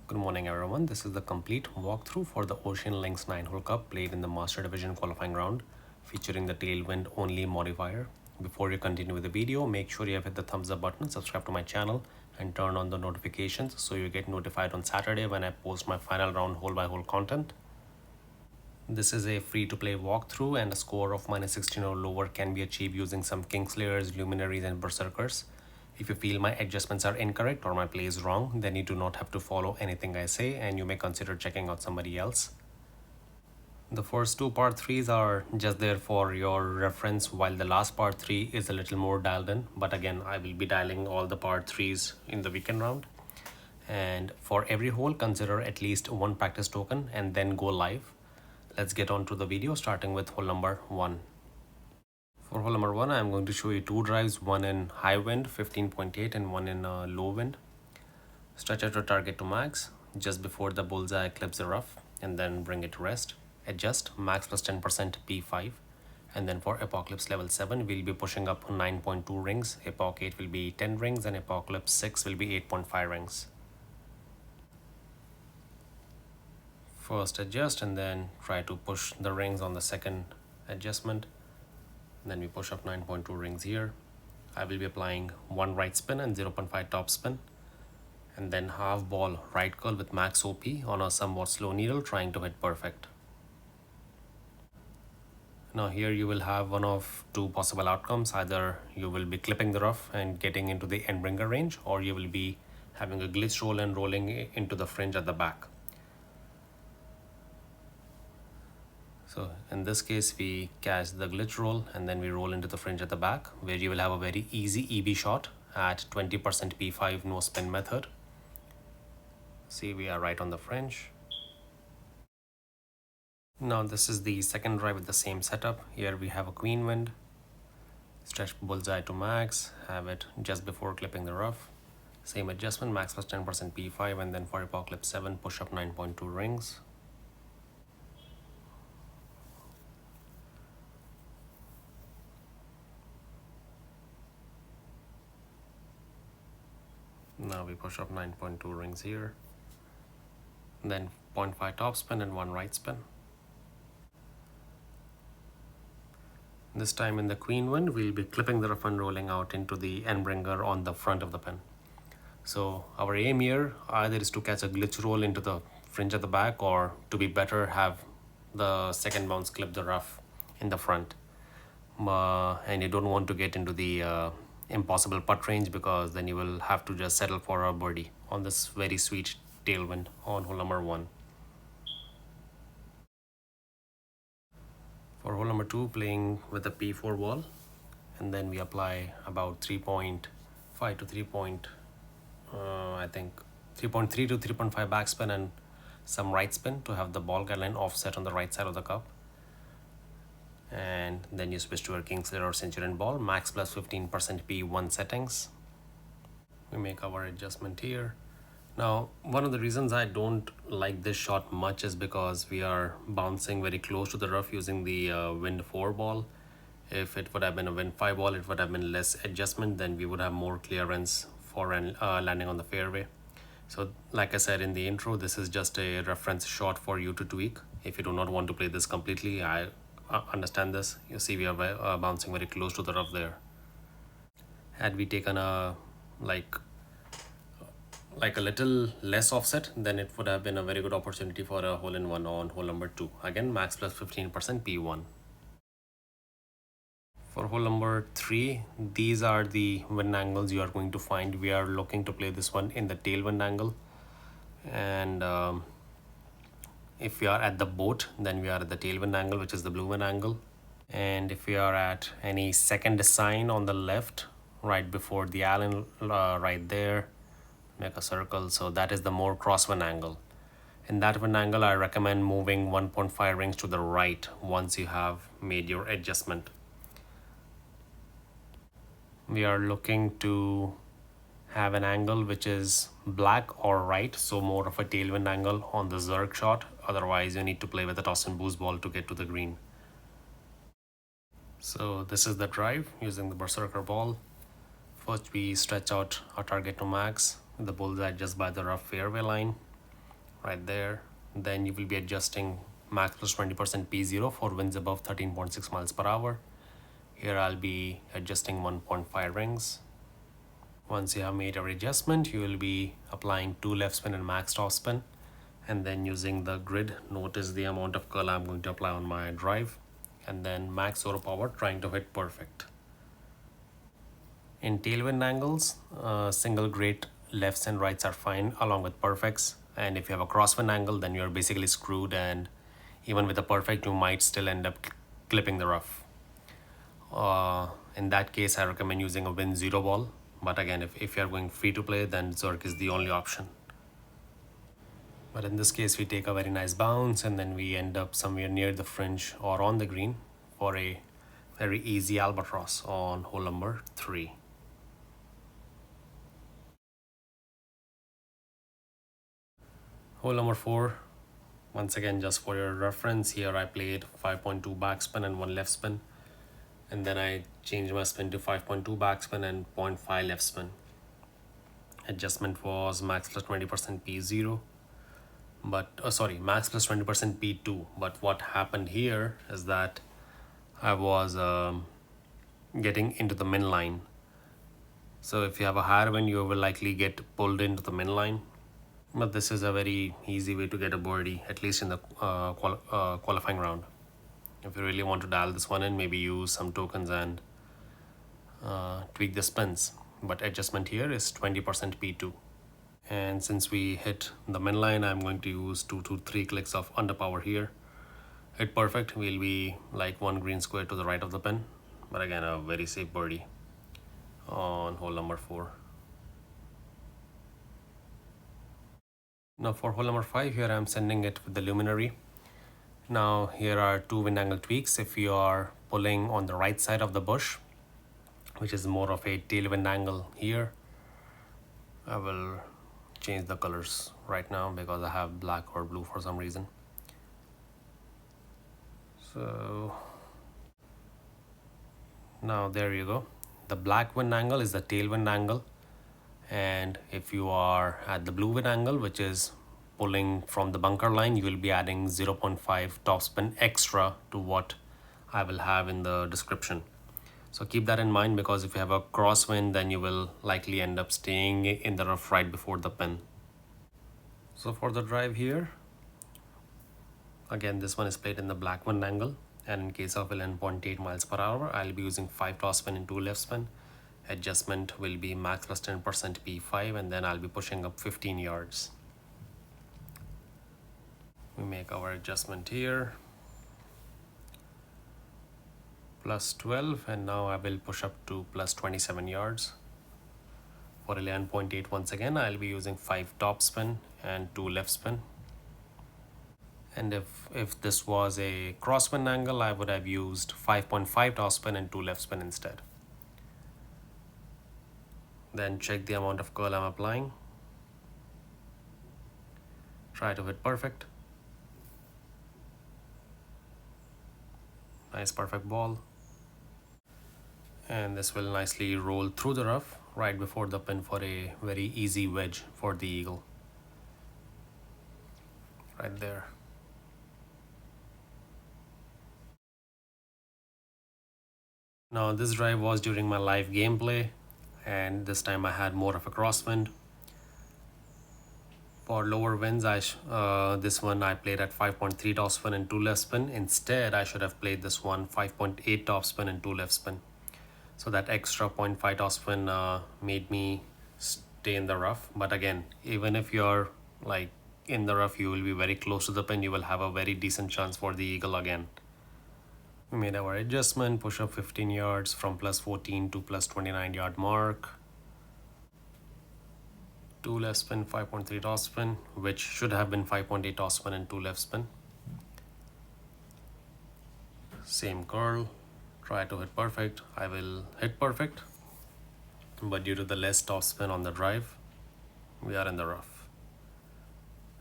Good morning everyone, this is the complete walkthrough for the Ocean Links 9-hole cup played in the Master Division qualifying round featuring the tailwind only modifier. Before you continue with the video, make sure you have hit the thumbs up button, subscribe to my channel and turn on the notifications so you get notified on Saturday when I post my final round hole by hole content. This is a free to play walkthrough and a score of -16 or lower can be achieved using some Kingslayers, Luminaries and Berserkers. If you feel my adjustments are incorrect or my play is wrong, then you do not have to follow anything I say and you may consider checking out somebody else. The first two part 3s are just there for your reference, while the last part 3 is a little more dialed in, but again I will be dialing all the part 3s in the weekend round. And for every hole, consider at least one practice token and then go live. Let's get on to the video, starting with hole number 1. For hole number 1, I am going to show you two drives, one in high wind 15.8 and one in low wind. Stretch out your target to max just before the bullseye clips the rough and then bring it to rest. Adjust max plus 10% P5, and then for Apocalypse level 7 we'll be pushing up 9.2 rings, Apoc 8 will be 10 rings and Apocalypse 6 will be 8.5 rings. First adjust and then try to push the rings on the second adjustment. Then we push up 9.2 rings here. I will be applying one right spin and 0.5 top spin, and then half ball right curl with max OP on a somewhat slow needle, trying to hit perfect. Now here you will have one of two possible outcomes. Either you will be clipping the rough and getting into the end bringer range, or you will be having a glitch roll and rolling into the fringe at the back. So in this case, we catch the glitch roll and then we roll into the fringe at the back, where you will have a very easy EB shot at 20% P5 no spin method. See, we are right on the fringe. Now this is the second drive with the same setup. Here we have a queen wind, stretch bullseye to max, have it just before clipping the rough. Same adjustment, max plus 10% P5, and then for Apocalypse 7, push up 9.2 rings. Now we push up 9.2 rings here, then 0.5 top spin and one right spin. This time in the queen wind, we'll be clipping the rough and rolling out into the end bringer on the front of the pin. So our aim here either is to catch a glitch roll into the fringe at the back, or to be better, have the second bounce clip the rough in the front. And you don't want to get into the impossible putt range, because then you will have to just settle for a birdie on this very sweet tailwind on hole number 1. For hole number 2, playing with the P4 ball, and then we apply about 3.5 to 3.3 to 3.5 backspin and some right spin to have the ball guideline offset on the right side of the cup. And then you switch to our Kingslayer or Centurion ball, max plus 15% P1 settings. We make our adjustment here. Now, one of the reasons I don't like this shot much is because we are bouncing very close to the rough using the wind 4 ball. If it would have been a wind 5 ball, it would have been less adjustment, then we would have more clearance for landing on the fairway. So like I said in the intro, this is just a reference shot for you to tweak. If you do not want to play this completely, I understand this. You see, we are bouncing very close to the rough there. Had we taken a like a little less offset, then it would have been a very good opportunity for a hole in one on hole number 2. Again, max plus 15% P1. For hole number 3, these are the wind angles you are going to find. We are looking to play this one in the tailwind angle, and if we are at the boat, then we are at the tailwind angle, which is the blue wind angle. And if we are at any second sign on the left, right before the Allen, right there, make a circle, so that is the more crosswind angle. In that wind angle, I recommend moving 1.5 rings to the right once you have made your adjustment. We are looking to have an angle which is black or right, so more of a tailwind angle on the zerk shot. Otherwise you need to play with a toss and boost ball to get to the green. So this is the drive using the berserker ball. First we stretch out our target to max with the bullseye just by the rough fairway line. right there. Then you will be adjusting Max+20% P0 for winds above 13.6 miles per hour. Here I'll be adjusting 1.5 rings. Once you have made your adjustment, you will be applying 2 left spin and max top spin, and then using the grid, notice the amount of curl I'm going to apply on my drive, and then max 0 power, trying to hit perfect. In tailwind angles, single grade lefts and rights are fine along with perfects, and if you have a crosswind angle, then you're basically screwed, and even with a perfect you might still end up clipping the rough. In that case, I recommend using a wind 0 ball, but again, if you're going free to play, then Zerk is the only option. But in this case, we take a very nice bounce and then we end up somewhere near the fringe or on the green for a very easy albatross on hole number 3. Hole number 4, once again, just for your reference, here I played 5.2 backspin and 1 left spin, and then I changed my spin to 5.2 backspin and 0.5 left spin. Adjustment was Max+20% P0, but Max+20% P2. But what happened here is that I was getting into the min line. So if you have a higher wind, you will likely get pulled into the min line. But this is a very easy way to get a birdie, at least in the qualifying round. If you really want to dial this one in, maybe use some tokens and tweak the spins. But adjustment here is 20% P2. And since we hit the min line, I'm going to use 2 to 3 clicks of underpower here. Hit perfect, we'll be like 1 green square to the right of the pin. But again, a very safe birdie on hole number 4. Now for hole number 5, here I'm sending it with the luminary. Now here are 2 wind angle tweaks. If you are pulling on the right side of the bush, which is more of a tailwind angle here, I will change the colors right now because I have black or blue for some reason. So now there you go. The black wind angle is the tailwind angle, and if you are at the blue wind angle, which is pulling from the bunker line, you will be adding 0.5 topspin extra to what I will have in the description. So keep that in mind, because if you have a crosswind, then you will likely end up staying in the rough right before the pin. So for the drive here, again, this one is played in the black wind angle, and in case of 11.8 miles per hour, I'll be using 5 topspin and 2 left spin. Adjustment will be Max+10 P5, and then I'll be pushing up 15 yards. We make our adjustment here, +12, and now I will push up to +27 yards. For 11.8, once again, I'll be using 5 top spin and 2 left spin. And if this was a crosswind angle, I would have used 5.5 top spin and 2 left spin instead. Then check the amount of curl I'm applying. Try to hit perfect. Nice perfect ball. And this will nicely roll through the rough right before the pin for a very easy wedge for the eagle. Right there. Now this drive was during my live gameplay, and this time I had more of a crosswind. For lower winds, this one I played at 5.3 topspin and 2 left spin. Instead, I should have played this one 5.8 topspin and 2 left spin. So that extra 0.5 topspin made me stay in the rough. But again, even if you're like in the rough, you will be very close to the pin. You will have a very decent chance for the eagle again. We made our adjustment, push up 15 yards from +14 to +29 yard mark. 2 left spin, 5.3 top spin, which should have been 5.8 top spin and 2 left spin. Same curl, try to hit perfect. I will hit perfect, but due to the less top spin on the drive, we are in the rough.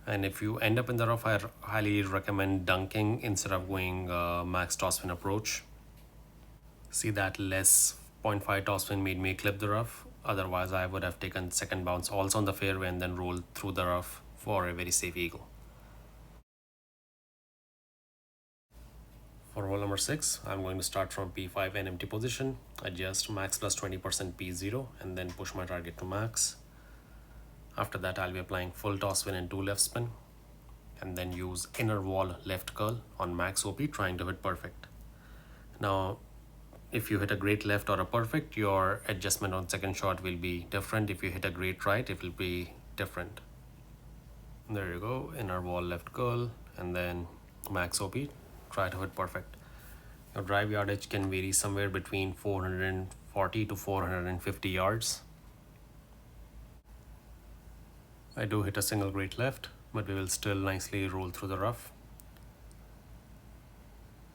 And if you end up in the rough, I highly recommend dunking instead of going max topspin approach. See that less 0.5 topspin made me clip the rough. Otherwise, I would have taken second bounce also on the fairway and then rolled through the rough for a very safe eagle. For hole number 6, I'm going to start from P5 and empty position, adjust max plus 20% P0 and then push my target to max. After that, I'll be applying full toss spin and 2 left spin and then use inner wall left curl on max OP, trying to hit perfect. Now, if you hit a great left or a perfect, your adjustment on second shot will be different. If you hit a great right, it will be different. There you go, inner wall left curl and then max OP, try to hit perfect. Your drive yardage can vary somewhere between 440 to 450 yards. I do hit a single great left, but we will still nicely roll through the rough.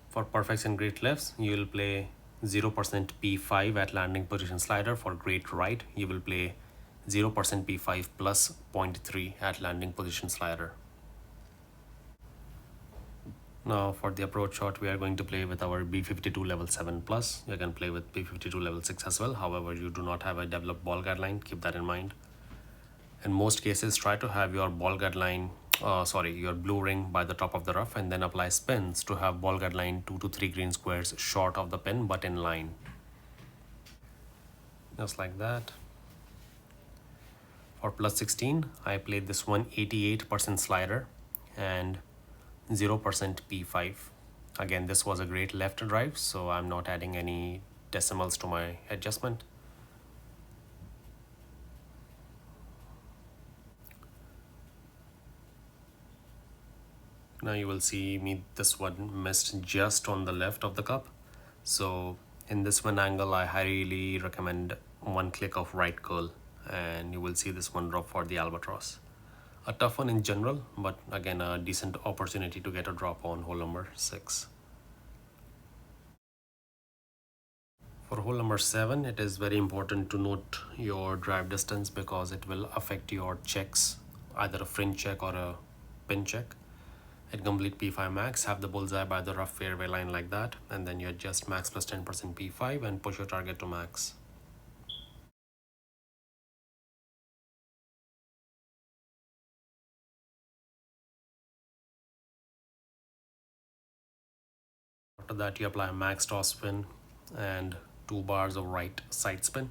For perfects and great lefts, you will play 0% P5 at landing position slider. For great right, you will play 0% P5 plus 0.3 at landing position slider. Now for the approach shot, we are going to play with our B52 level 7 plus. You can play with B52 level 6 as well. However, you do not have a developed ball guideline, keep that in mind. In most cases, try to have your ball guideline, your blue ring by the top of the rough and then apply spins to have ball guideline 2 to 3 green squares short of the pin but in line. Just like that. For plus 16, I played this 188% slider and 0% P5. Again, this was a great left drive, so I'm not adding any decimals to my adjustment. Now you will see me, this one missed just on the left of the cup. So in this one angle, I highly recommend one click of right curl and you will see this one drop for the albatross. A tough one in general, but again, a decent opportunity to get a drop on hole number 6. For hole number 7, it is very important to note your drive distance because it will affect your checks, either a fringe check or a pin check. At complete P5 max, have the bullseye by the rough fairway line like that, and then you adjust max plus 10% P5 and push your target to max. After that, you apply max toss spin and 2 bars of right side spin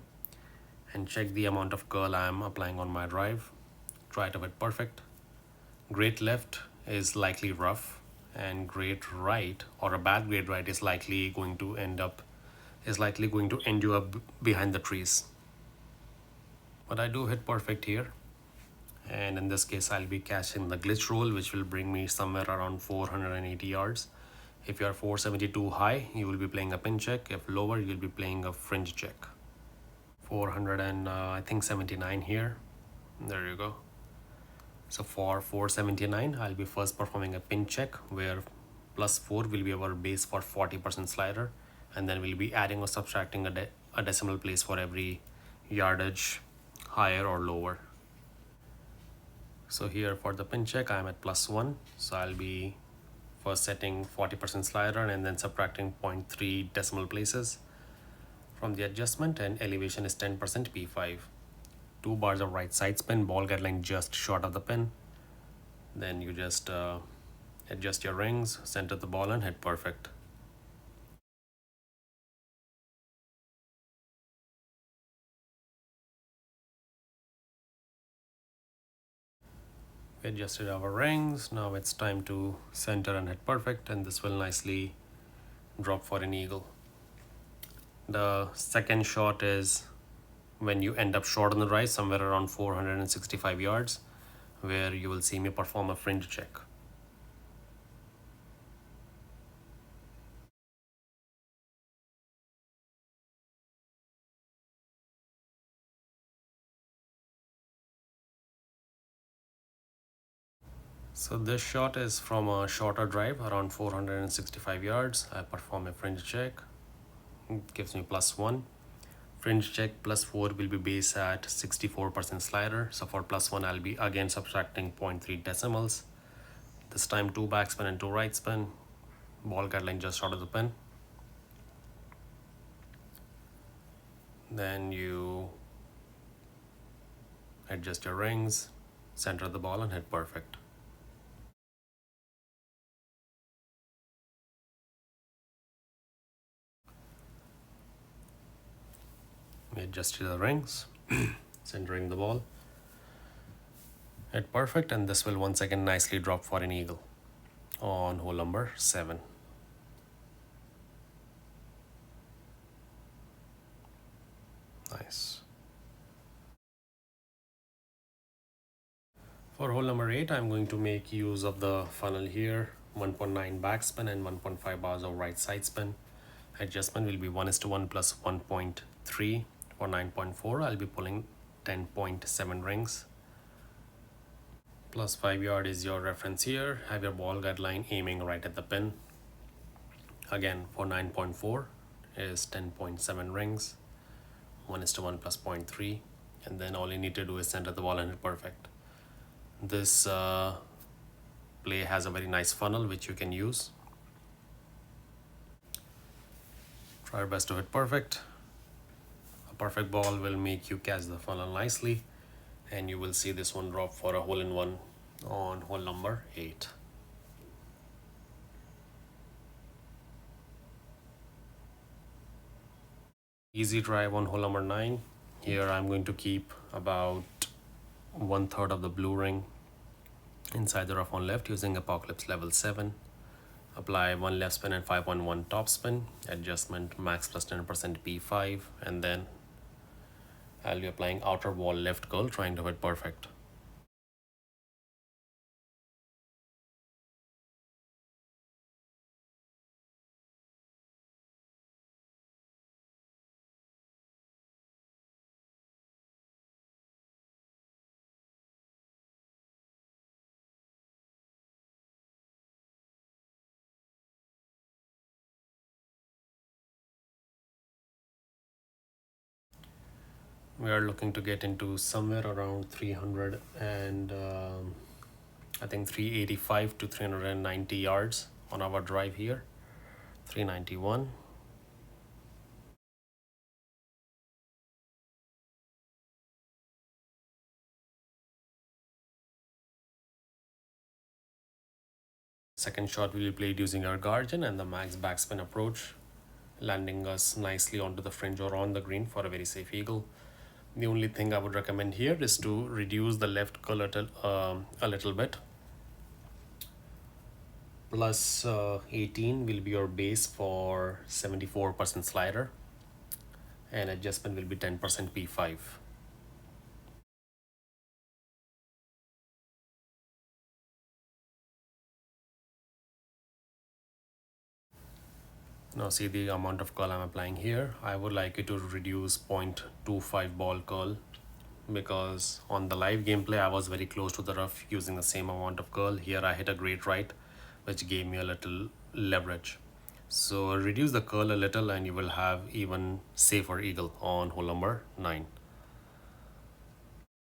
and check the amount of curl I am applying on my drive. Try to hit perfect. Great left is likely rough and great right or a bad great right is likely going to end you up behind the trees. But I do hit perfect here, and in this case I'll be catching the glitch roll, which will bring me somewhere around 480 yards. If you are 472 high, you will be playing a pin check. If lower, you'll be playing a fringe check. 400 and I think 79 here. There you go. So for 479, I'll be first performing a pin check where plus 4 will be our base for 40% slider, and then we'll be adding or subtracting a decimal place for every yardage higher or lower. So here for the pin check, I'm at plus 1. So I'll be first setting 40% slider and then subtracting 0.3 decimal places from the adjustment, and elevation is 10% P5. 2 bars of right side spin, ball guideline just short of the pin. Then you just adjust your rings, center the ball and hit perfect. We adjusted our rings. Now it's time to center and hit perfect, and this will nicely drop for an eagle. The second shot is when you end up short on the right, somewhere around 465 yards, where you will see me perform a fringe check. So this shot is from a shorter drive around 465 yards. I perform a fringe check, it gives me plus 1. Fringe check plus 4 will be base at 64% slider. So for plus 1, I'll be again subtracting 0.3 decimals. This time 2 backspin and 2 right spin. Ball guideline just short of the pin. Then you adjust your rings, center the ball and hit perfect. We adjusted the rings, centering the ball. Hit perfect, and this will once again nicely drop for an eagle on hole number 7. Nice. For hole number 8, I'm going to make use of the funnel here, 1.9 backspin and 1.5 bars of right side spin. Adjustment will be 1:1 plus 1.3. For 9.4, I'll be pulling 10.7 rings. Plus 5 yard is your reference here. Have your ball guideline aiming right at the pin. Again, for 9.4 is 10.7 rings, 1:1 plus 0.3, and then all you need to do is center the ball and hit perfect. This play has a very nice funnel which you can use. Try your best to hit perfect. A perfect ball will make you catch the funnel nicely, and you will see this one drop for a hole-in-one on hole number 8. Easy drive on hole number 9. Here I'm going to keep about 1/3 of the blue ring inside the rough on left using Apocalypse level 7. Apply 1 left spin and 5.1 top spin. Adjustment Max+10 P5, and then I'll be applying outer wall left curl, trying to hit perfect. We are looking to get into somewhere around 300 and I think 385 to 390 yards on our drive here. 391. Second shot will be played using our guardian and the max backspin approach, landing us nicely onto the fringe or on the green for a very safe eagle. The only thing I would recommend here is to reduce the left curl a little bit. Plus 18 will be your base for 74% slider, and adjustment will be 10% P5. Now see the amount of curl I'm applying here. I would like you to reduce 0.25 ball curl, because on the live gameplay I was very close to the rough using the same amount of curl. Here I hit a great right, which gave me a little leverage. So reduce the curl a little and you will have even safer eagle on hole number 9.